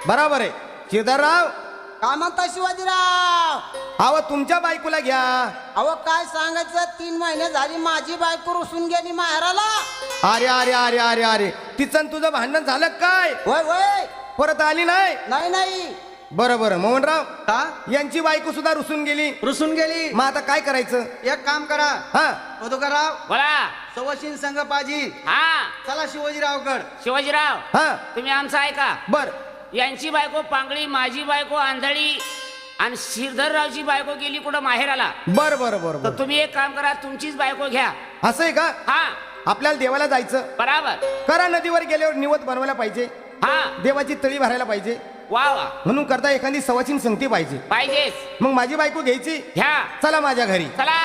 बरोबर आहे श्रीधरराव. काय म्हणता शिवाजीराव? अहो तुमच्या बायकोला घ्या. अहो काय सांगायचं, 3 महिने झाली माझी बायको रुसून गेली माहेराला. अरे अरे अरे अरे अरे तिचं आणि तुझं भांडण झालं काय? वय वय. परत आली नाही? नाही नाही. बरं बरं मोहनराव का यांची बायको सुद्धा रुसून गेली. रुसून गेली. मग आता काय करायचं? एक काम करा हा मधुकरराव, बोला. सवशीन संघ पाजी, हा चला शिवाजीरावकड. शिवाजीराव हा तुम्ही आमचं ऐका. बर यांची बायको पांगळी, माझी बायको आंधळी आणि श्रीधररावची बायको गेली कुठं माहेराला. बर बर बर तर बर तुम्ही एक काम करा, तुमचीच बायको घ्या. असं आहे का? हा आपल्याला देवाला जायचं. बराबर. करा नदीवर गेल्यावर निवत बनवायला पाहिजे. हा देवाची तळी भरायला पाहिजे. वा वा म्हणून करता एखादी सवाचीन संगती पाहिजे. पाहिजेच. मग माझी बायको घ्यायची. घ्या. चला माझ्या घरी. चला.